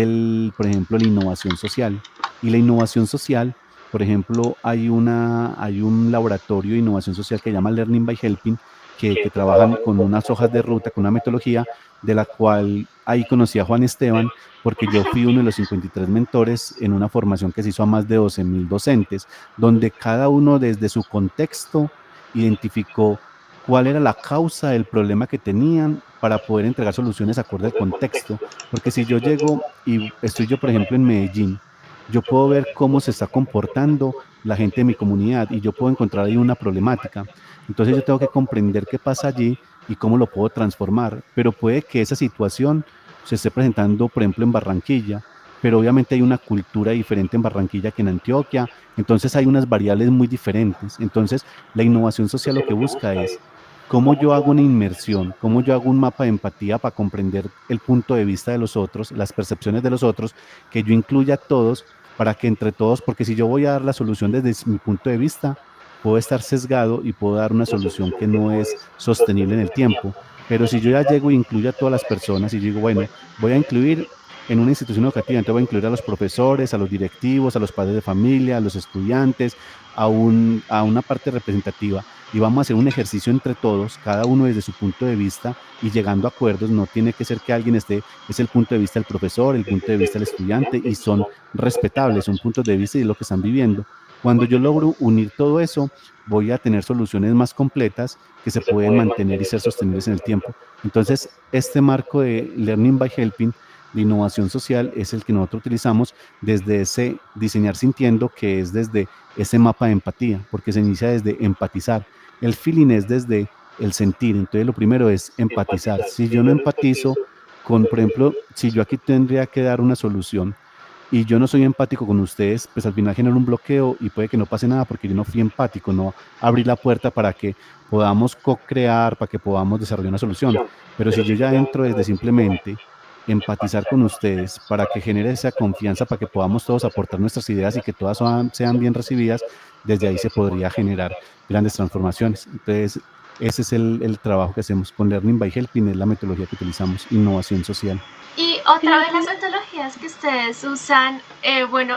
por ejemplo, la innovación social. Y la innovación social, por ejemplo, hay un laboratorio de innovación social que se llama Learning by Helping, que trabajan con unas hojas de ruta, con una metodología, de la cual ahí conocí a Juan Esteban, porque yo fui uno de los 53 mentores en una formación que se hizo a más de 12.000 docentes, donde cada uno desde su contexto identificó cuál era la causa del problema que tenían para poder entregar soluciones acorde al contexto. Porque si yo llego y estoy yo, por ejemplo, en Medellín, yo puedo ver cómo se está comportando la gente de mi comunidad y yo puedo encontrar ahí una problemática. Entonces yo tengo que comprender qué pasa allí y cómo lo puedo transformar. Pero puede que esa situación se esté presentando, por ejemplo, en Barranquilla, pero obviamente hay una cultura diferente en Barranquilla que en Antioquia, entonces hay unas variables muy diferentes. Entonces la innovación social lo que busca es cómo yo hago una inmersión, cómo yo hago un mapa de empatía para comprender el punto de vista de los otros, las percepciones de los otros, que yo incluya a todos para que entre todos, porque si yo voy a dar la solución desde mi punto de vista, puedo estar sesgado y puedo dar una solución que no es sostenible en el tiempo. Pero si yo ya llego e incluyo a todas las personas y digo, bueno, voy a incluir en una institución educativa, entonces voy a incluir a los profesores, a los directivos, a los padres de familia, a los estudiantes, a una parte representativa y vamos a hacer un ejercicio entre todos, cada uno desde su punto de vista y llegando a acuerdos. No tiene que ser que alguien es el punto de vista del profesor, el punto de vista del estudiante y son respetables, son puntos de vista y lo que están viviendo. Cuando yo logro unir todo eso, voy a tener soluciones más completas que se pueden mantener y ser sostenibles en el tiempo. Entonces, este marco de Learning by Helping, de innovación social, es el que nosotros utilizamos desde ese diseñar sintiendo, que es desde ese mapa de empatía, porque se inicia desde empatizar. El feeling es desde el sentir. Entonces, lo primero es empatizar. Si yo no empatizo con, por ejemplo, si yo aquí tendría que dar una solución y yo no soy empático con ustedes, pues al final genero un bloqueo y puede que no pase nada porque yo no fui empático, no abrí la puerta para que podamos co-crear, para que podamos desarrollar una solución. Pero si yo ya entro desde simplemente empatizar con ustedes para que genere esa confianza, para que podamos todos aportar nuestras ideas y que todas sean bien recibidas, desde ahí se podría generar grandes transformaciones. Entonces, ese es el trabajo que hacemos con Learning by Helping, es la metodología que utilizamos, innovación social. Y otra de las metodologías que ustedes usan, bueno,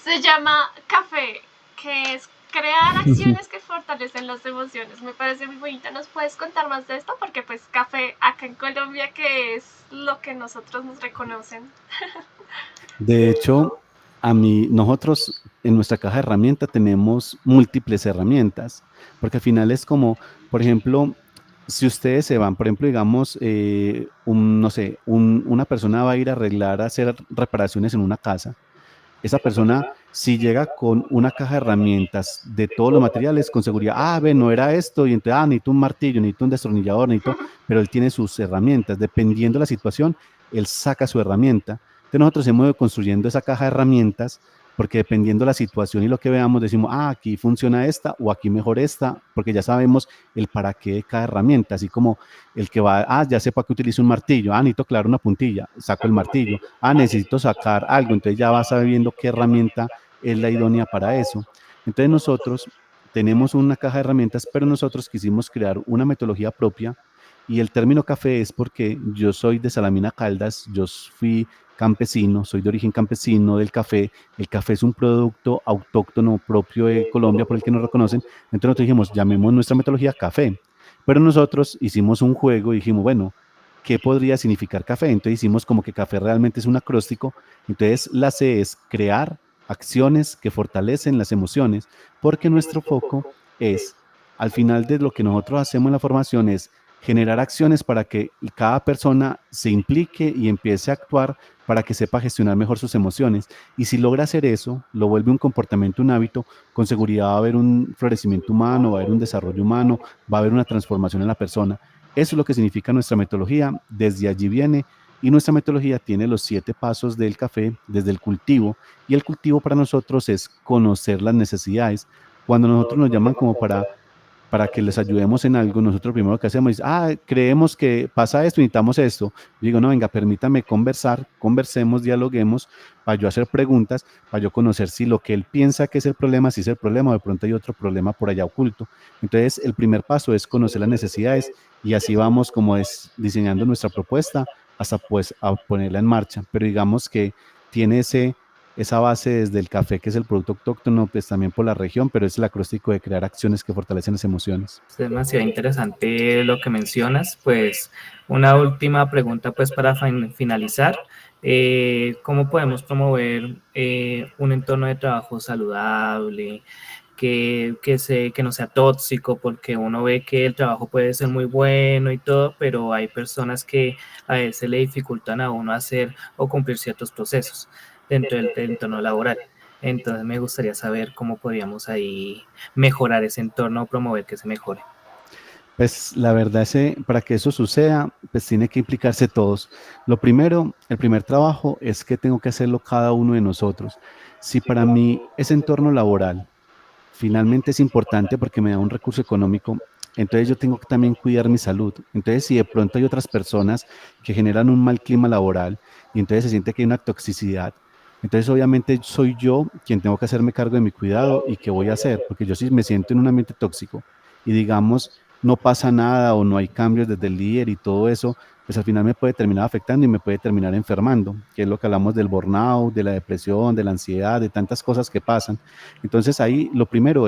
se llama CAFE, que es crear acciones que fortalecen las emociones. Me parece muy bonita. ¿Nos puedes contar más de esto? Porque pues CAFE acá en Colombia, que es lo que nosotros nos reconocen. De hecho, nosotros en nuestra caja de herramientas tenemos múltiples herramientas, porque al final es como, por ejemplo, si ustedes se van, por ejemplo, digamos, no sé, una persona va a ir a arreglar, a hacer reparaciones en una casa. Esa persona, si llega con una caja de herramientas de todos los materiales, con seguridad, ve, no era esto, y entonces, necesito un martillo, necesito un destornillador, pero él tiene sus herramientas. Dependiendo de la situación, él saca su herramienta. Entonces nosotros hemos ido construyendo esa caja de herramientas porque dependiendo de la situación y lo que veamos, decimos, aquí funciona esta o aquí mejor esta, porque ya sabemos el para qué de cada herramienta, así como el que va, ya sé para qué utilizo un martillo, necesito clavar una puntilla, saco el martillo, necesito sacar algo, entonces ya vas sabiendo qué herramienta es la idónea para eso. Entonces nosotros tenemos una caja de herramientas, pero nosotros quisimos crear una metodología propia y el término café es porque yo soy de Salamina Caldas, yo fui campesino, soy de origen campesino del café. El café es un producto autóctono propio de Colombia por el que nos reconocen. Entonces nosotros dijimos, llamemos nuestra metodología café. Pero nosotros hicimos un juego y dijimos, bueno, ¿qué podría significar café? Entonces hicimos como que café realmente es un acróstico. Entonces la C es crear acciones que fortalecen las emociones, porque nuestro foco es, al final de lo que nosotros hacemos en la formación es generar acciones para que cada persona se implique y empiece a actuar para que sepa gestionar mejor sus emociones. Y si logra hacer eso, lo vuelve un comportamiento, un hábito, con seguridad va a haber un florecimiento humano, va a haber un desarrollo humano, va a haber una transformación en la persona. Eso es lo que significa nuestra metodología. Desde allí viene Y nuestra metodología tiene los 7 pasos del café desde el cultivo, y el cultivo para nosotros es conocer las necesidades. Cuando nosotros nos llaman como para que les ayudemos en algo, nosotros primero lo que hacemos es, creemos que pasa esto, necesitamos esto. Yo digo, no, venga, permítame conversar, conversemos, dialoguemos, para yo hacer preguntas, para yo conocer si lo que él piensa que es el problema, si es el problema, o de pronto hay otro problema por allá oculto. Entonces, el primer paso es conocer las necesidades, y así vamos como es diseñando nuestra propuesta hasta pues a ponerla en marcha. Pero digamos que tiene esa base desde el café, que es el producto autóctono, pues también por la región, pero es el acróstico de crear acciones que fortalecen las emociones. Es demasiado interesante lo que mencionas. Pues una última pregunta pues para finalizar. ¿Cómo podemos promover un entorno de trabajo saludable, que no sea tóxico? Porque uno ve que el trabajo puede ser muy bueno y todo, pero hay personas que a veces le dificultan a uno hacer o cumplir ciertos procesos dentro del entorno laboral. Entonces me gustaría saber cómo podríamos ahí mejorar ese entorno o promover que se mejore. Pues la verdad es que para que eso suceda, pues tiene que implicarse todos. Lo primero, el primer trabajo es que tengo que hacerlo cada uno de nosotros. Si para mí ese entorno laboral finalmente es importante porque me da un recurso económico, entonces yo tengo que también cuidar mi salud. Entonces, si de pronto hay otras personas que generan un mal clima laboral y entonces se siente que hay una toxicidad, entonces obviamente soy yo quien tengo que hacerme cargo de mi cuidado. ¿Y qué voy a hacer? Porque yo si me siento en un ambiente tóxico y digamos no pasa nada o no hay cambios desde el líder y todo eso, pues al final me puede terminar afectando y me puede terminar enfermando, que es lo que hablamos del burnout, de la depresión, de la ansiedad, de tantas cosas que pasan. Entonces ahí lo primero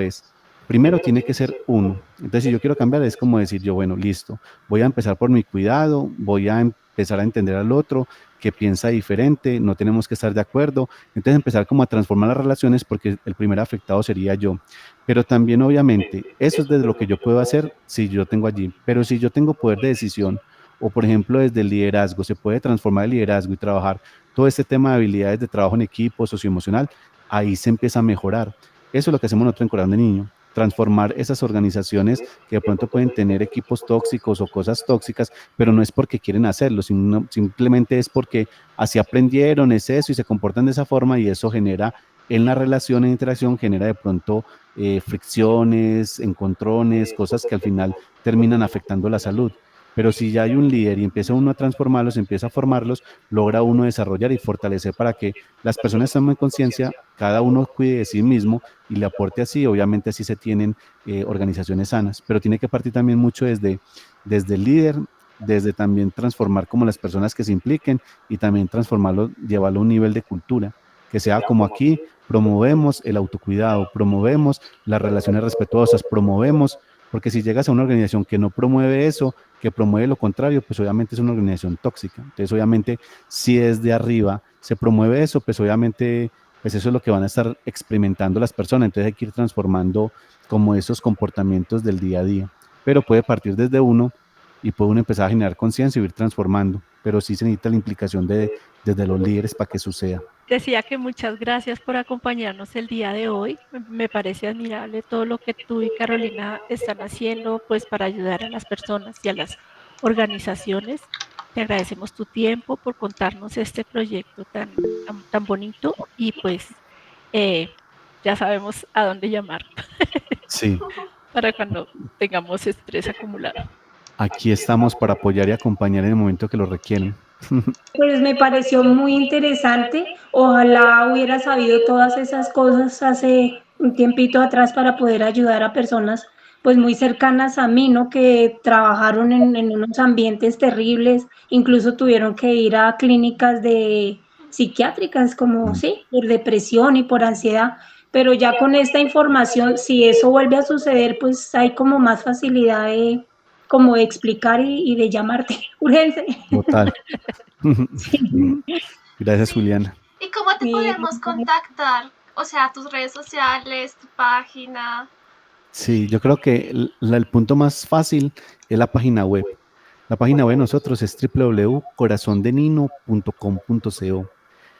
tiene que ser uno. Entonces si yo quiero cambiar es como decir yo, bueno, listo, voy a empezar por mi cuidado, voy a empezar a entender al otro que piensa diferente, no tenemos que estar de acuerdo, entonces empezar como a transformar las relaciones porque el primer afectado sería yo. Pero también obviamente eso es desde lo que yo puedo hacer si yo tengo allí, pero si yo tengo poder de decisión o por ejemplo desde el liderazgo, se puede transformar el liderazgo y trabajar todo este tema de habilidades de trabajo en equipo, socioemocional, ahí se empieza a mejorar. Eso es lo que hacemos nosotros en Corazón de Niño, transformar esas organizaciones que de pronto pueden tener equipos tóxicos o cosas tóxicas, pero no es porque quieren hacerlo, sino simplemente es porque así aprendieron, es eso, y se comportan de esa forma, y eso genera en la relación, en interacción, genera de pronto fricciones, encontrones, cosas que al final terminan afectando la salud. Pero si ya hay un líder y empieza uno a transformarlos, empieza a formarlos, logra uno desarrollar y fortalecer para que las personas tomen conciencia, cada uno cuide de sí mismo y le aporte así. Obviamente así se tienen organizaciones sanas, pero tiene que partir también mucho desde el líder, desde también transformar como las personas que se impliquen y también transformarlo, llevarlo a un nivel de cultura, que sea como aquí, promovemos el autocuidado, promovemos las relaciones respetuosas, promovemos, porque si llegas a una organización que no promueve eso, que promueve lo contrario, pues obviamente es una organización tóxica. Entonces obviamente si desde arriba se promueve eso, pues obviamente pues eso es lo que van a estar experimentando las personas. Entonces hay que ir transformando como esos comportamientos del día a día, pero puede partir desde uno y puede uno empezar a generar conciencia y ir transformando, pero sí se necesita la implicación desde los líderes para que suceda. Decía que muchas gracias por acompañarnos el día de hoy. Me parece admirable todo lo que tú y Carolina están haciendo pues para ayudar a las personas y a las organizaciones. Te agradecemos tu tiempo por contarnos este proyecto tan bonito y pues ya sabemos a dónde llamar. Sí. Para cuando tengamos estrés acumulado. Aquí estamos para apoyar y acompañar en el momento que lo requieren. Pues me pareció muy interesante. Ojalá hubiera sabido todas esas cosas hace un tiempito atrás para poder ayudar a personas pues muy cercanas a mí, ¿no? Que trabajaron en unos ambientes terribles, incluso tuvieron que ir a clínicas psiquiátricas como, sí, por depresión y por ansiedad. Pero ya con esta información, si eso vuelve a suceder, pues hay como más facilidad de como de explicar y de llamarte. Urgencia. Total. Sí. Gracias, Juliana. ¿Y cómo te podemos contactar? O sea, tus redes sociales, tu página. Sí, yo creo que el punto más fácil es la página web. La página web de nosotros es www.corazondenino.com.co.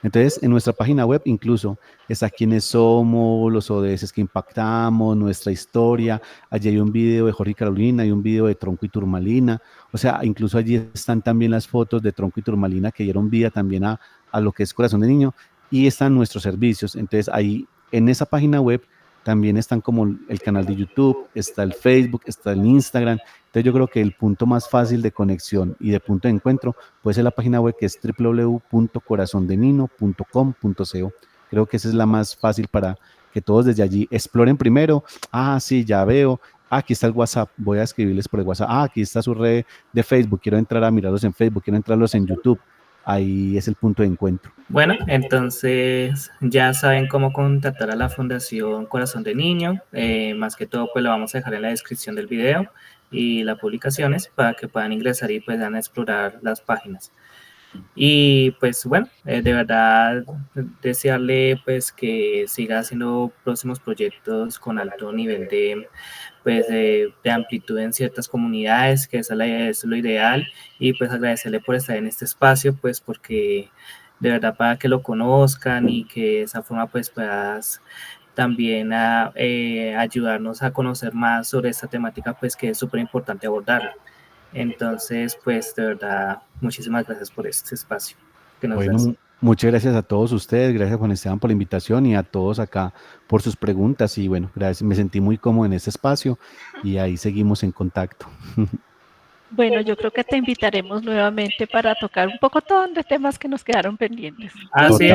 Entonces, en nuestra página web incluso está quiénes somos, los ODS que impactamos, nuestra historia. Allí hay un video de Jorge y Carolina, hay un video de Tronco y Turmalina. O sea, incluso allí están también las fotos de Tronco y Turmalina que dieron vida también a lo que es Corazón de Niño y están nuestros servicios. Entonces, ahí en esa página web también están como el canal de YouTube, está el Facebook, está el Instagram. Entonces, yo creo que el punto más fácil de conexión y de punto de encuentro puede ser la página web que es www.corazondenino.com.co. Creo que esa es la más fácil para que todos desde allí exploren primero. Ah, sí, ya veo. Ah, aquí está el WhatsApp. Voy a escribirles por el WhatsApp. Ah, aquí está su red de Facebook. Quiero entrar a mirarlos en Facebook. Quiero entrarlos en YouTube. Ahí es el punto de encuentro. Bueno, entonces ya saben cómo contactar a la Fundación Corazón de Niño. Más que todo, pues lo vamos a dejar en la descripción del video y las publicaciones para que puedan ingresar y puedan explorar las páginas. Y pues bueno, de verdad desearle pues que siga haciendo próximos proyectos con alto nivel pues de amplitud en ciertas comunidades, que esa es lo ideal, y pues agradecerle por estar en este espacio, pues porque de verdad para que lo conozcan y que de esa forma pues puedas también ayudarnos a conocer más sobre esta temática pues que es súper importante abordar. Entonces, pues de verdad, muchísimas gracias por este espacio que nos das. Bueno, muchas gracias a todos ustedes, gracias Juan Esteban por la invitación y a todos acá por sus preguntas y bueno, gracias, me sentí muy cómodo en este espacio y ahí seguimos en contacto. Bueno, yo creo que te invitaremos nuevamente para tocar un poco todos los temas que nos quedaron pendientes. Sí,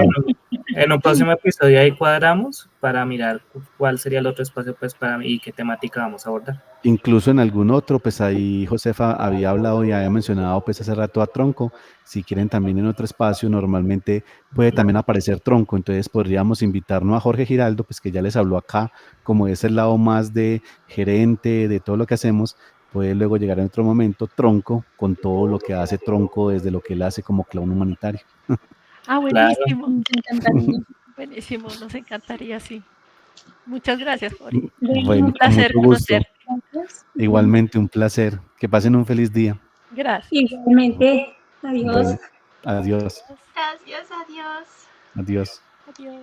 en un próximo episodio ahí cuadramos para mirar cuál sería el otro espacio pues y qué temática vamos a abordar. Incluso en algún otro, pues ahí Josefa había hablado y había mencionado pues hace rato a Tronco. Si quieren también en otro espacio, normalmente puede también aparecer Tronco. Entonces podríamos invitarnos a Jorge Giraldo, pues que ya les habló acá, como es el lado más de gerente, de todo lo que hacemos. Puede luego llegar en otro momento Tronco con todo lo que hace Tronco desde lo que él hace como clown humanitario. Ah, buenísimo. Nos encantaría. Buenísimo, nos encantaría, sí. Muchas gracias, Jorge. Bueno, Un placer con mucho gusto. conocerte. Gracias. Igualmente un placer. Que pasen un feliz día. Gracias. Igualmente, adiós. Bueno, adiós. Gracias, adiós. Adiós. Adiós.